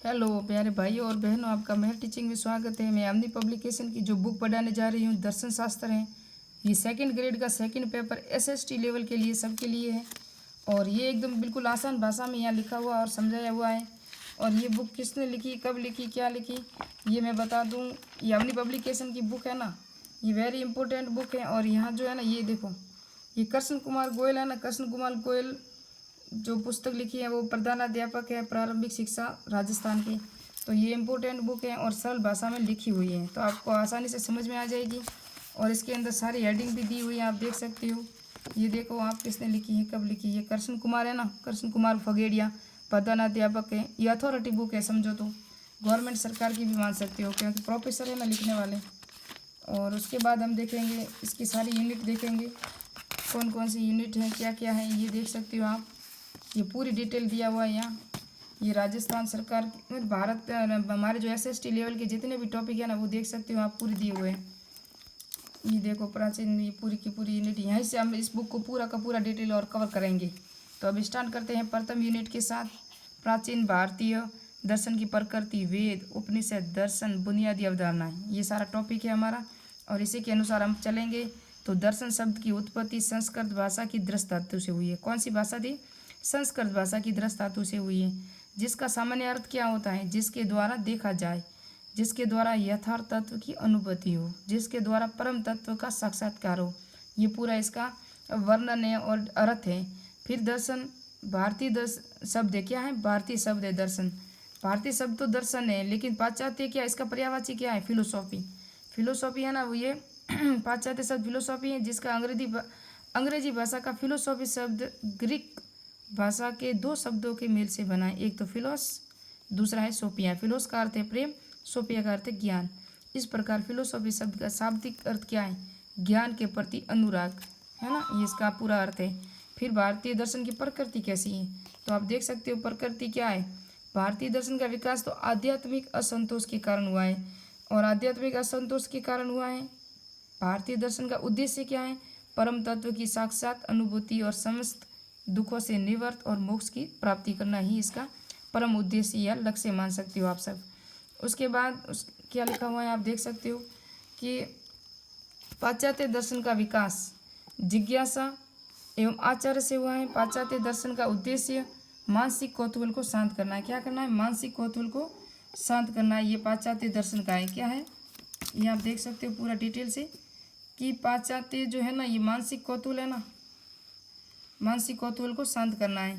Hello प्यारे भाइयों और बहनों, आपका मेहर टीचिंग में स्वागत है। मैं आमनी पब्लिकेशन की जो बुक पढ़ाने जा रही हूँ दर्शन शास्त्र है। ये सेकंड ग्रेड का सेकंड पेपर एसएसटी लेवल के लिए सबके लिए है और ये एकदम बिल्कुल आसान भाषा में यहाँ लिखा हुआ और समझाया हुआ है। और ये बुक किसने लिखी, कब लिखी, क्या लिखी, ये मैं बता दूँ। ये आमनी पब्लिकेशन की बुक है ना, ये वेरी इंपॉर्टेंट बुक है। और यहाँ जो है ना, ये देखो, ये कृष्ण कुमार गोयल है ना, कृष्ण कुमार गोयल जो पुस्तक लिखी है वो प्रधानाध्यापक है प्रारंभिक शिक्षा राजस्थान की। तो ये इम्पोर्टेंट बुक है और सरल भाषा में लिखी हुई है, तो आपको आसानी से समझ में आ जाएगी। और इसके अंदर सारी हेडिंग भी दी हुई है, आप देख सकते हो। ये देखो आप किसने लिखी है, कब लिखी है। कृष्ण कुमार है ना, कृष्ण कुमार फगेड़िया प्रधानाध्यापक है। ये अथॉरिटी बुक है, समझो तो गवर्नमेंट सरकार की भी मान सकते हो क्योंकि प्रोफेसर है ना लिखने वाले। और उसके बाद हम देखेंगे इसकी सारी यूनिट देखेंगे, कौन कौन सी यूनिट है, क्या क्या है, ये देख सकते हो आप। ये पूरी डिटेल दिया हुआ है यहाँ। ये राजस्थान सरकार भारत हमारे जो एसएसटी लेवल के जितने भी टॉपिक है ना वो देख सकते हो आप, पूरे दिए हुए हैं। ये देखो प्राचीन, ये पूरी की पूरी यूनिट यहीं से हम इस बुक को पूरा का पूरा डिटेल और कवर करेंगे। तो अब स्टार्ट करते हैं प्रथम यूनिट के साथ। प्राचीन भारतीय दर्शन की प्रकृति, वेद, उपनिषद, दर्शन, बुनियादी अवधारणाएं, ये सारा टॉपिक है हमारा और इसी के अनुसार हम चलेंगे। तो दर्शन शब्द की उत्पत्ति संस्कृत भाषा की दृष्ट धातु से हुई है। कौन सी भाषा थी? संस्कृत भाषा की दृष्ट धातु से हुई है। जिसका सामान्य अर्थ क्या होता है? जिसके द्वारा देखा जाए, जिसके द्वारा यथार्थ तत्व की अनुभूति हो, जिसके द्वारा परम तत्व का साक्षात्कार हो। ये पूरा इसका वर्णन है और अर्थ है। फिर दर्शन, भारतीय शब्द है, क्या है? भारतीय शब्द है दर्शन। भारतीय शब्द तो दर्शन है, लेकिन पाश्चात्य क्या, इसका पर्यायवाची क्या है? फिलोसॉफी। फिलोसॉफी है ना वो, ये पाश्चात्य शब्द फिलोसॉफी है, जिसका अंग्रेजी भाषा का फिलोसॉफी शब्द ग्रीक भाषा के दो शब्दों के मेल से बना है। एक तो फिलोस, दूसरा है सोफिया। फिलोस का अर्थ है प्रेम, सोफिया का अर्थ है ज्ञान। इस प्रकार फिलोसॉफी शब्द का शाब्दिक अर्थ क्या है? ज्ञान के प्रति अनुराग, है ना, ये इसका पूरा अर्थ है। फिर भारतीय दर्शन की प्रकृति कैसी है? तो आप देख सकते हो प्रकृति क्या है। भारतीय दर्शन का विकास तो आध्यात्मिक असंतोष के कारण हुआ है, और आध्यात्मिक असंतोष के कारण हुआ है। भारतीय दर्शन का उद्देश्य क्या है? परम तत्व की साक्षात अनुभूति और समस्त दुखों से निवृत्त और मोक्ष की प्राप्ति करना ही इसका परम उद्देश्य या लक्ष्य मान सकते हो आप सब। उसके बाद क्या लिखा हुआ है आप देख सकते हो कि पाश्चात्य दर्शन का विकास जिज्ञासा एवं आचार्य से हुआ है। पाश्चात्य दर्शन का उद्देश्य मानसिक कौतूहल को शांत करना है। क्या करना है? मानसिक कौतूहल को शांत करना है। ये पाश्चात्य दर्शन का है, क्या है, ये आप देख सकते हो पूरा डिटेल से कि पाश्चात्य जो है ना, ये मानसिक कौतूहल है ना, मानसिक कौतूहल को शांत करना है,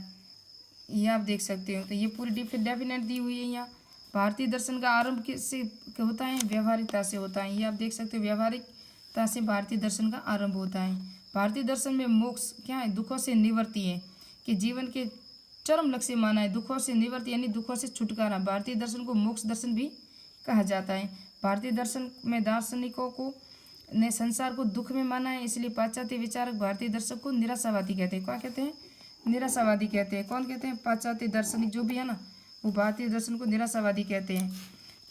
ये आप देख सकते हो। तो ये पूरी डेफिनेट दी हुई है यहाँ। भारतीय दर्शन का आरंभ किससे होता है? व्यवहारिकता से होता है। ये आप देख सकते हो, व्यवहारिकता से भारतीय दर्शन का आरंभ होता है। भारतीय दर्शन में मोक्ष क्या है? दुखों से निवृत्ति है, कि जीवन के चरम लक्ष्य माना है। दुखों से निवृत्ति यानी दुखों से छुटकारा। भारतीय दर्शन को मोक्ष दर्शन भी कहा जाता है। भारतीय दर्शन में दार्शनिकों को ने संसार को दुख में माना है, इसलिए पाश्चात्य विचारक भारतीय दर्शक को निराशावादी कहते हैं। क्या कहते हैं? निराशावादी कहते हैं। कौन कहते हैं? पाश्चात्य दार्शनिक जो भी है ना, वो भारतीय दर्शन को निराशावादी कहते हैं।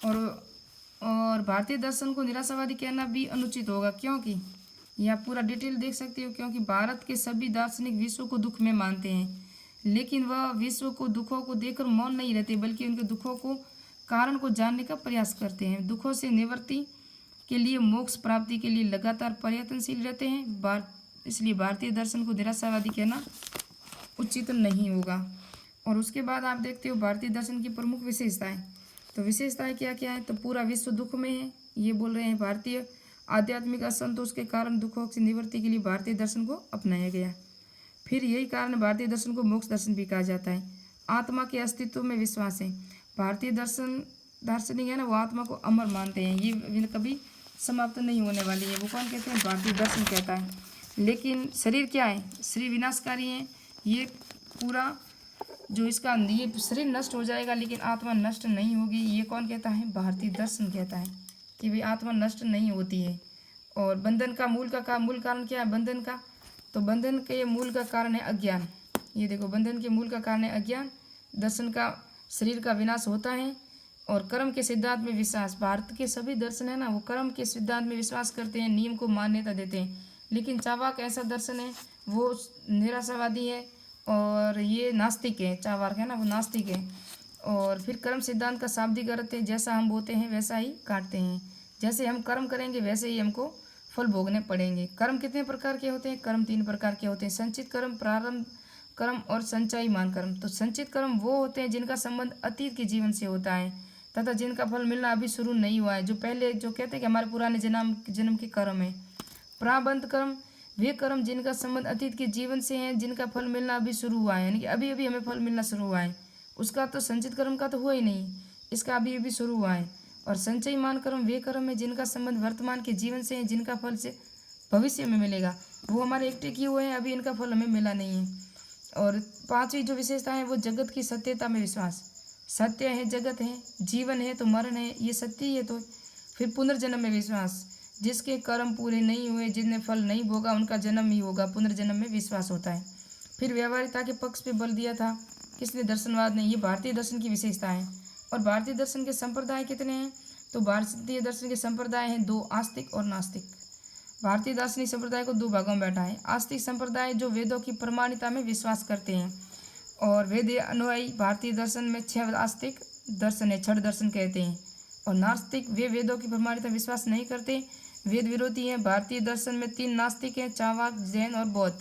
और भारतीय दर्शन को निराशावादी कहना भी अनुचित होगा, क्योंकि यहाँ पूरा डिटेल देख सकते हो। क्योंकि भारत के सभी दार्शनिक विश्व को दुख में मानते हैं, लेकिन वह विश्व को दुखों को देखकर मौन नहीं रहते, बल्कि उनके दुखों को कारण को जानने का प्रयास करते हैं। दुखों से निवृत्ति के लिए, मोक्ष प्राप्ति के लिए लगातार प्रयत्नशील रहते हैं। इसलिए भारतीय दर्शन को निराशावादी कहना उचित नहीं होगा। और उसके बाद आप देखते हो भारतीय दर्शन की प्रमुख विशेषताएं। तो विशेषताएं क्या क्या है? तो पूरा विश्व दुख में है, ये बोल रहे हैं। भारतीय आध्यात्मिक असंतोष के कारण दुखों से निवृत्ति के लिए भारतीय दर्शन को अपनाया गया। फिर यही कारण भारतीय दर्शन को मोक्ष दर्शन भी कहा जाता है। आत्मा के अस्तित्व में विश्वास है। भारतीय दार्शनिक है ना, वो आत्मा को अमर मानते हैं, ये कभी समाप्त नहीं होने वाली है। वो कौन कहते हैं? भारतीय दर्शन कहता है। लेकिन शरीर क्या है? शरीर विनाशकारी है। ये पूरा जो इसका, ये शरीर नष्ट हो जाएगा लेकिन आत्मा नष्ट नहीं होगी, ये कौन कहता है? भारतीय दर्शन कहता है कि भाई आत्मा नष्ट नहीं होती है। और बंधन का मूल कारण क्या है? बंधन का, तो बंधन के मूल का कारण है अज्ञान। ये देखो, बंधन के मूल का कारण है अज्ञान। दर्शन का शरीर का विनाश होता है। और कर्म के सिद्धांत में विश्वास। भारत के सभी दर्शन है ना, वो कर्म के सिद्धांत में विश्वास करते हैं, नियम को मान्यता देते हैं। लेकिन चावाक ऐसा दर्शन है, वो निराशावादी है और ये नास्तिक है। चावाक है ना, वो नास्तिक है और फिर कर्म सिद्धांत का शाब्दिक अर्थ है जैसा हम बोते हैं वैसा ही काटते हैं। जैसे हम कर्म करेंगे वैसे ही हमको फल भोगने पड़ेंगे। कर्म कितने प्रकार के होते हैं? कर्म 3 प्रकार के होते हैं, संचित कर्म, प्रारंभ कर्म और संचयमान कर्म। तो संचित कर्म वो होते हैं जिनका संबंध अतीत के जीवन से होता है तथा जिनका फल मिलना अभी शुरू नहीं हुआ है, जो पहले जो कहते हैं कि हमारे पुराने जन्म के कर्म है। प्रारब्ध कर्म वे कर्म जिनका संबंध अतीत के जीवन से है, जिनका फल मिलना अभी शुरू हुआ है, यानी कि अभी अभी हमें फल मिलना शुरू हुआ है। उसका तो संचित कर्म का तो हुआ ही नहीं, इसका अभी अभी शुरू हुआ है। और संचयमान कर्म वे कर्म है जिनका संबंध वर्तमान के जीवन से है, जिनका फल से भविष्य में मिलेगा। वो हमारे एकटे किए हुए हैं, अभी इनका फल हमें मिला नहीं है। और 5वीं जो विशेषता है वो जगत की सत्यता में विश्वास। सत्य है, जगत है, जीवन है तो मरण है, ये सत्य ही है। तो फिर पुनर्जन्म में विश्वास, जिसके कर्म पूरे नहीं हुए, जिनने फल नहीं भोगा, उनका जन्म ही होगा, पुनर्जन्म में विश्वास होता है। फिर व्यवहारिकता के पक्ष पे बल दिया था किसने? दर्शनवाद ने। ये भारतीय दर्शन की विशेषता है। और भारतीय दर्शन के संप्रदाय कितने हैं? तो भारतीय दर्शन के संप्रदाय हैं 2, आस्तिक और नास्तिक। भारतीय दार्शनिक संप्रदाय को 2 भागों में बांटा है। आस्तिक संप्रदाय जो वेदों की प्रमाणिकता में विश्वास करते हैं, और वेद अनुयायी भारतीय दर्शन में 6 आस्तिक दर्शन है, 6 दर्शन कहते हैं। और नास्तिक वे वेदों की प्रमाणिकता विश्वास नहीं करते, वेद विरोधी हैं। भारतीय दर्शन में 3 नास्तिक हैं, चार्वाक, जैन और बौद्ध।